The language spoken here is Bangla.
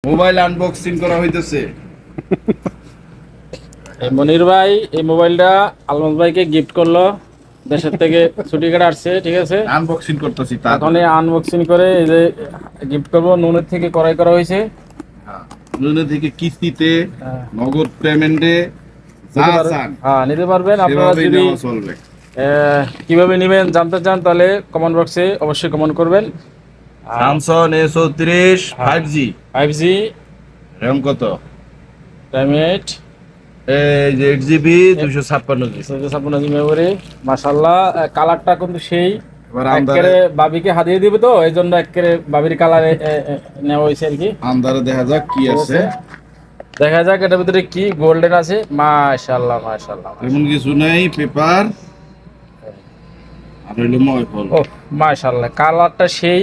মোবাইল আনবক্সিং করা হইতেছে। মনির ভাই এই মোবাইলটা আলমজ ভাইকে গিফট করলো, দেশের থেকে ছুটি কাটে আসছে, ঠিক আছে। আনবক্সিং করতেছি, এখন আনবক্সিং করে এই যে গিফট করবো। নুনের থেকে ক্রয় করা হয়েছে, নুনে থেকে কিস্তিতে, নগদ পেমেন্টে নিতে পারবেন। আপনারা যদি কিভাবে নেবেন জানতে চান তাহলে কমেন্ট বক্সে অবশ্যই কমেন্ট করবেন। স্যামসাং A34 5G RAM কত? RAM 8 এই যে 8GB 256GB মেমোরি। মাশাআল্লাহ, কালারটা কিন্তু সেই এবার একেবারে বাবিকে হাতিয়ে দিবে, তো এই জন্য একেবারে বাবির কালারে নেওয়া হয়েছে আর কি। আন্দারে দেখা যাক কি আছে, দেখা যাক এটার ভিতরে কি গোল্ডেন আছে। মাশাআল্লাহ মাশাআল্লাহ, এমন কিছু নাই, পেপার আর হইলো ময়ফল। ও মাশাআল্লাহ, কালারটা সেই